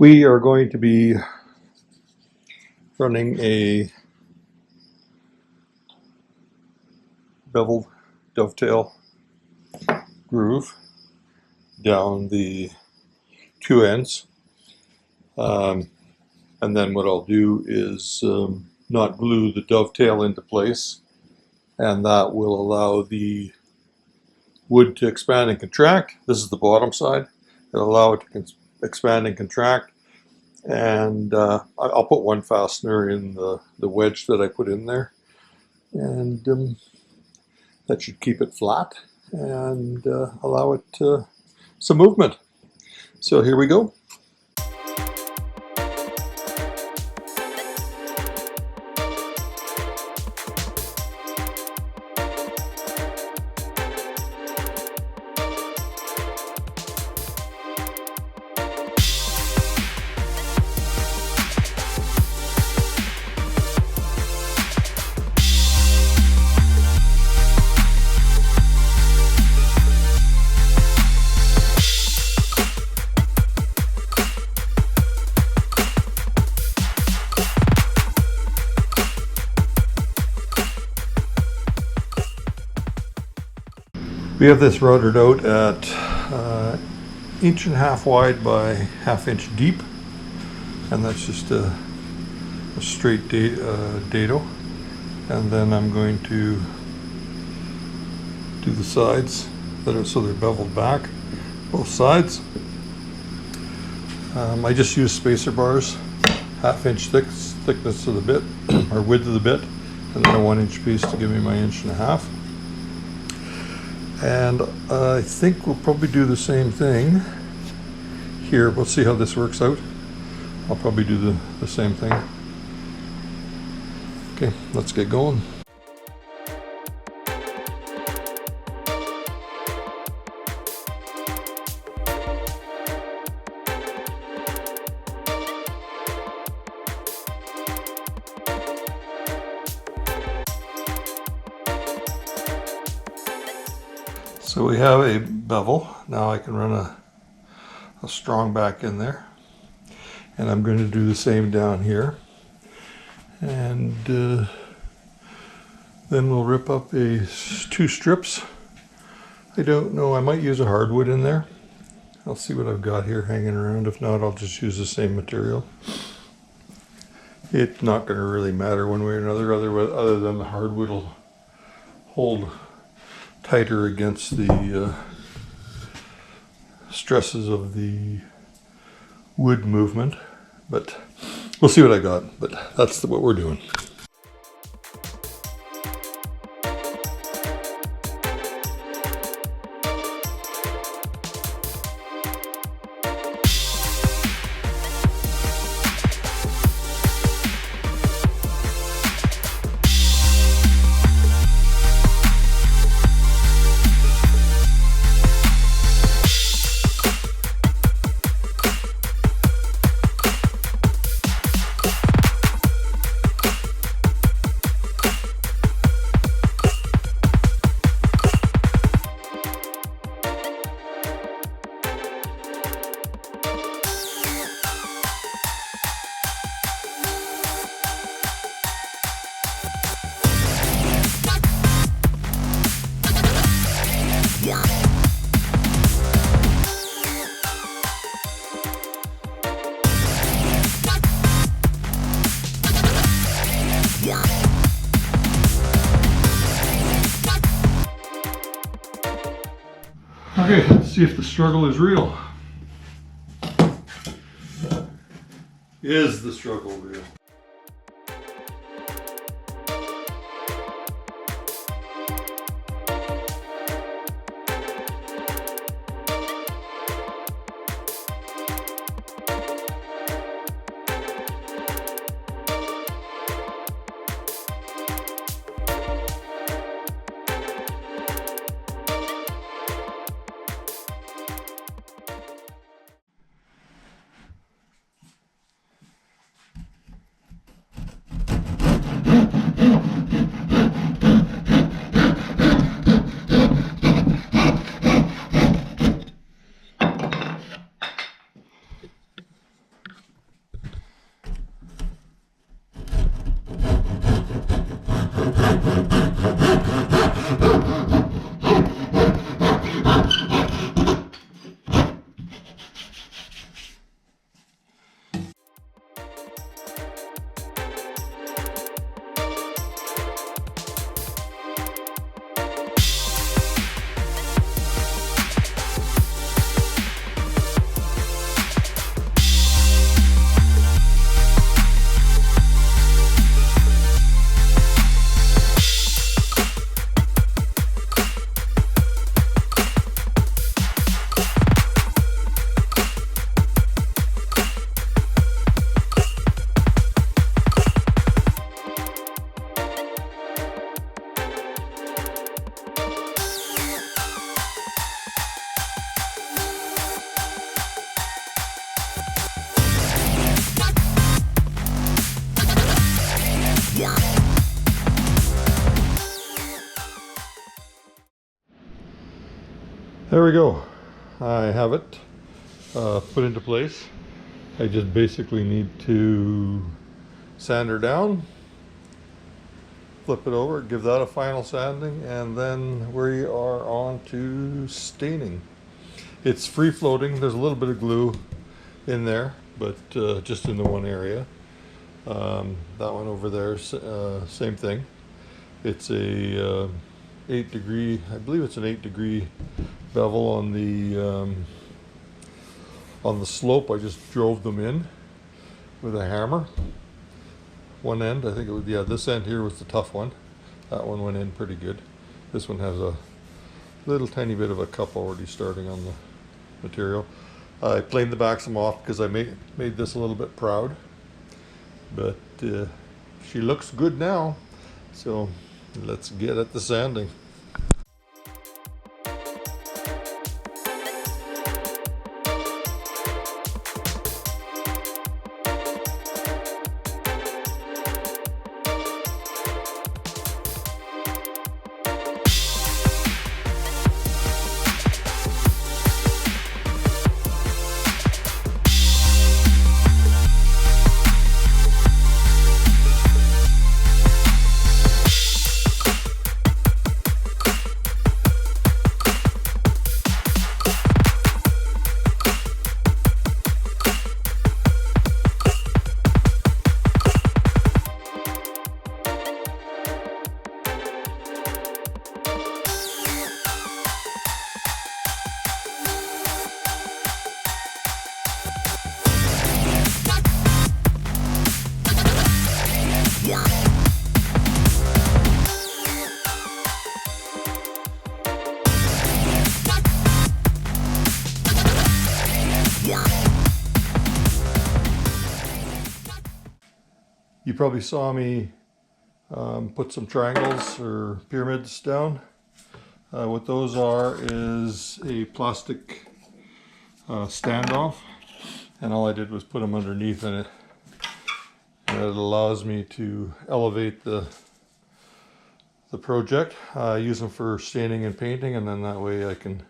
We are going to be running a beveled dovetail groove down the two ends, and then what I'll do is not glue the dovetail into place, and that will allow the wood to expand and contract. This is the bottom side. It'll allow it to expand and contract, and I'll put one fastener in the wedge that I put in there, and that should keep it flat and allow it some movement. So here we go. We have this routed out at 1.5 inches wide by 1/2 inch deep, and that's just a straight dado. And then I'm going to do the sides so they're beveled back, both sides. I just use spacer bars, 1/2 inch thickness of the bit or width of the bit, and then a 1 inch piece to give me my 1.5 inches. And I think we'll probably do the same thing here. We'll see how this works out. I'll probably do the same thing. Okay, let's get going. So we have a bevel. Now I can run a strong back in there, and I'm going to do the same down here, and then we'll rip up 2 strips. I don't know, I might use a hardwood in there. I'll see what I've got here hanging around. If not, I'll just use the same material. It's not going to really matter one way or another, other than the hardwood will hold tighter against the stresses of the wood movement, but we'll see what I got. But that's what we're doing. Okay, let's see if the struggle is real. Is the struggle real? There we go. I have it put into place. I just basically need to sand her down, flip it over, give that a final sanding, and then we are on to staining. It's free floating. There's a little bit of glue in there, but just in the one area. That one over there, same thing. It's a 8-degree, I believe it's an 8-degree bevel on the slope. I just drove them in with a hammer. One end, I think it was, yeah, this end here was the tough one. That one went in pretty good. This one has a little tiny bit of a cup already starting on the material. I planed the backs of them off because I made this a little bit proud. But she looks good now. So let's get at the sanding. You probably saw me put some triangles or pyramids down. What those are is a plastic standoff, and all I did was put them underneath in it. And it allows me to elevate the project. I use them for staining and painting, and then that way I can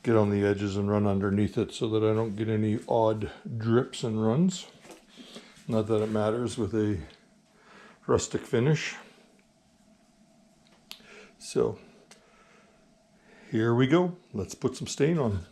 get on the edges and run underneath it so that I don't get any odd drips and runs. Not that it matters with a rustic finish. So here we go. Let's put some stain on.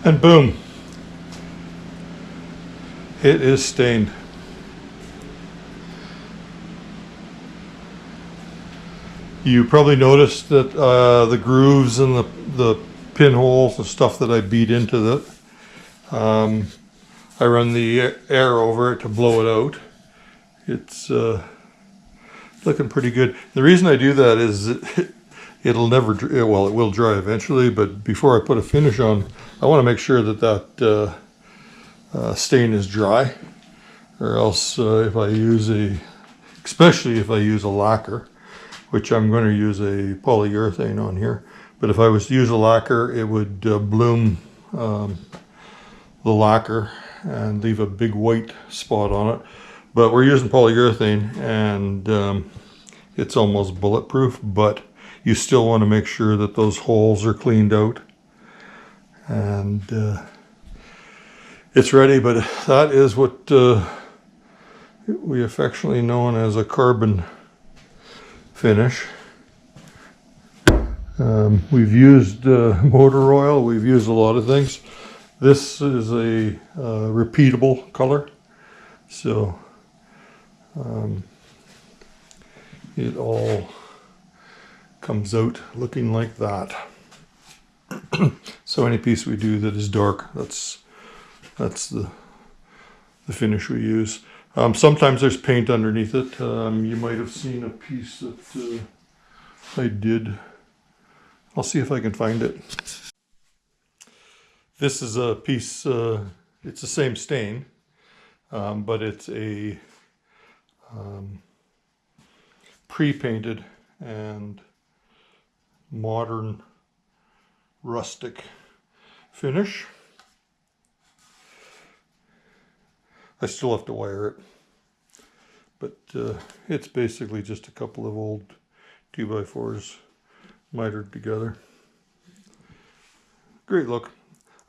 And boom, it is stained. You probably noticed that the grooves and the pinholes and stuff that I beat into it, I run the air over it to blow it out. It's looking pretty good. The reason I do that is it'll never, well, it will dry eventually, but before I put a finish on, I want to make sure that that stain is dry, or else if I use especially if I use a lacquer, which I'm going to use a polyurethane on here, but if I was to use a lacquer, it would bloom the lacquer and leave a big white spot on it. But we're using polyurethane, and it's almost bulletproof, but you still want to make sure that those holes are cleaned out. And it's ready, but that is what we affectionately known as a carbon finish. We've used motor oil, we've used a lot of things. This is a repeatable color, so it all comes out looking like that. So any piece we do that is dark, that's the finish we use. Sometimes there's paint underneath it. You might have seen a piece that I did. I'll see if I can find it. This is a piece, it's the same stain, but it's a pre-painted and modern rustic finish. I still have to wire it, but it's basically just a couple of old 2x4s mitered together. Great look.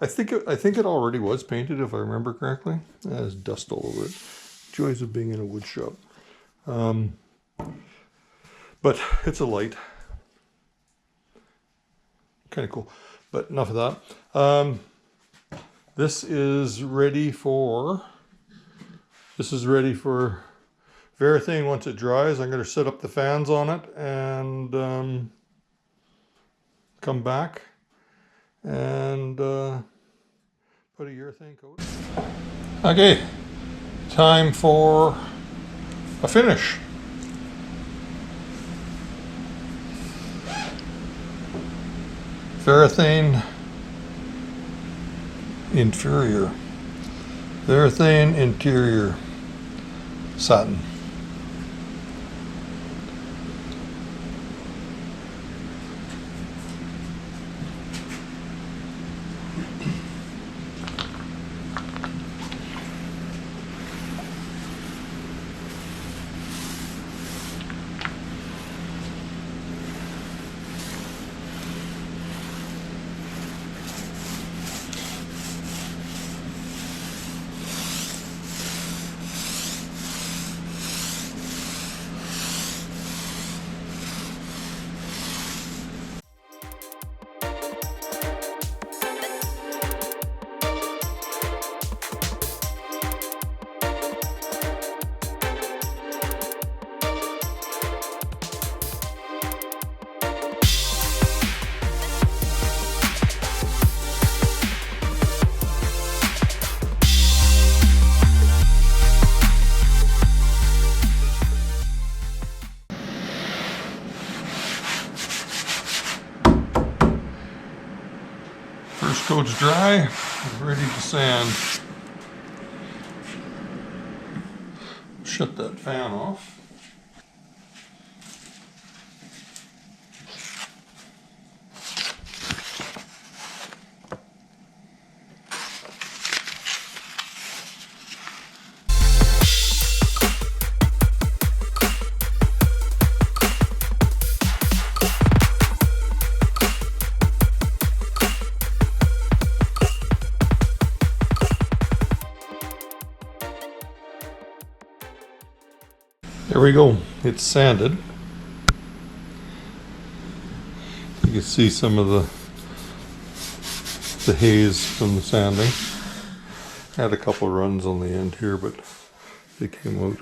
I think it already was painted, if I remember correctly. There's dust all over it. Joys of being in a wood shop. But it's a light. Kind of cool. But enough of that. This is ready for Varathane. Once it dries, I'm going to set up the fans on it and come back and put a urethane coat. Okay, time for a finish. Varathane interior. Varathane interior satin. First coat's dry, ready to sand. Shut that fan off. There we go, it's sanded. You can see some of the haze from the sanding. Had a couple runs on the end here, but they came out.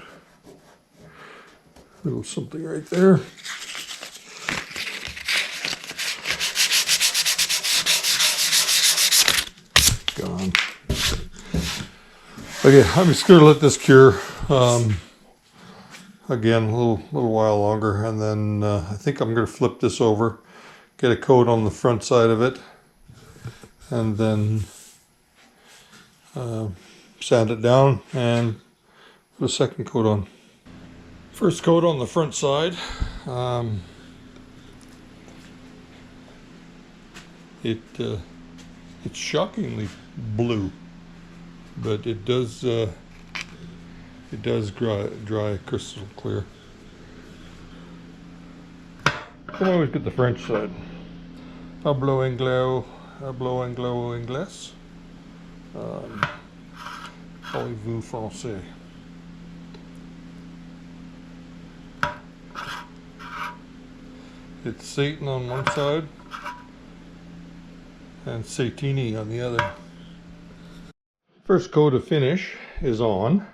A little something right there. Gone. Okay, I'm just going to let this cure again a little while longer, and then I think I'm going to flip this over, get a coat on the front side of it, and then sand it down and put a second coat on. First coat on the front side. It's shockingly blue, but it does dry crystal clear. I always get the French side. Hablo anglais. Parlez-vous français? It's Satan on one side and Satini on the other. First coat of finish is on.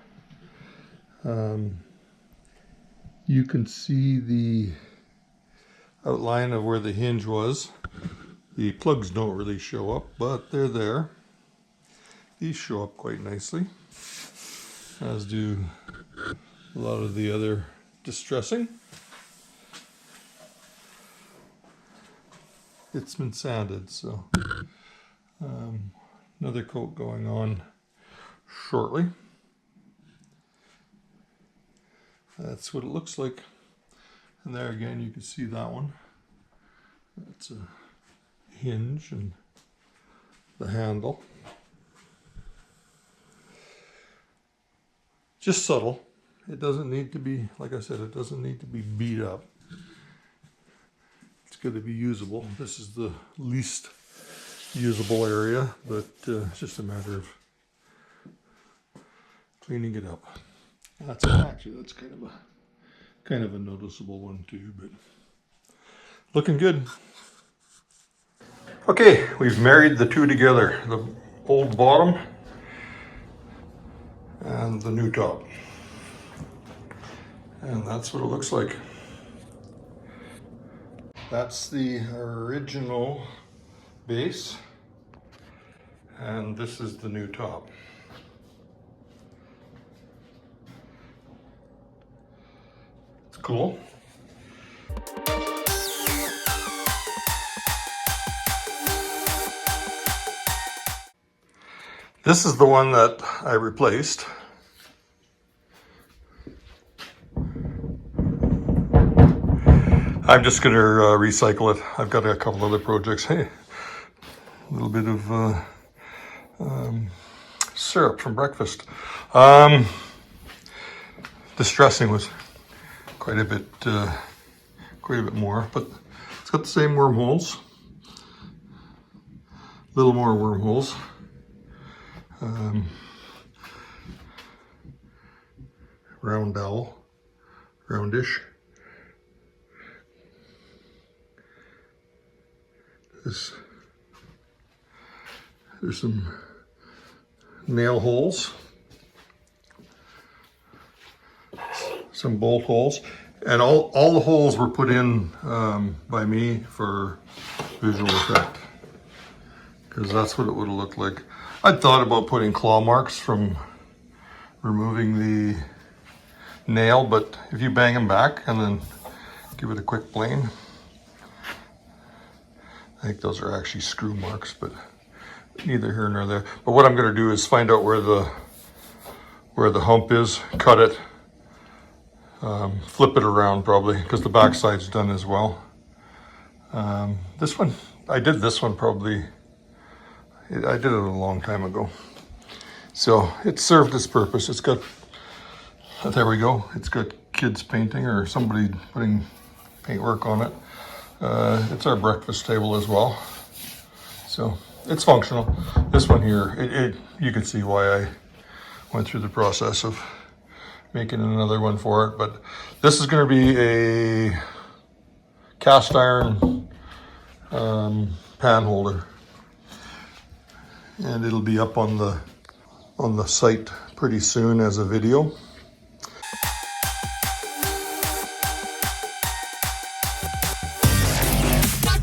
You can see the outline of where the hinge was. The plugs don't really show up, but they're there. These show up quite nicely, as do a lot of the other distressing. It's been sanded, so another coat going on shortly. That's what it looks like. And there again, you can see that one. That's a hinge and the handle. Just subtle. It doesn't need to be, like I said, it doesn't need to be beat up. It's going to be usable. This is the least usable area, but it's just a matter of cleaning it up. That's actually that's kind of a noticeable one too, but looking good. Okay, we've married the two together, the old bottom and the new top, and that's what it looks like. That's the original base, and this is the new top. It's cool. This is the one that I replaced. I'm just going to recycle it. I've got a couple other projects. Hey, a little bit of syrup from breakfast. Distressing was quite a bit more, but it's got the same wormholes. Little more wormholes. Round dowel, roundish. There's some nail holes, some bolt holes, and all the holes were put in by me for visual effect, because that's what it would have looked like. I'd thought about putting claw marks from removing the nail, but if you bang them back and then give it a quick plane, I think those are actually screw marks, but neither here nor there. But what I'm going to do is find out where the hump is, cut it, flip it around probably, because the back side's done as well. This one, I did this one probably, I did it a long time ago. So it served its purpose. It's got, there we go, it's got kids painting or somebody putting paintwork on it. It's our breakfast table as well, so it's functional. This one here, you can see why I went through the process of making another one for it, but this is going to be a cast iron pan holder. and it'll be up on the site pretty soon as a video.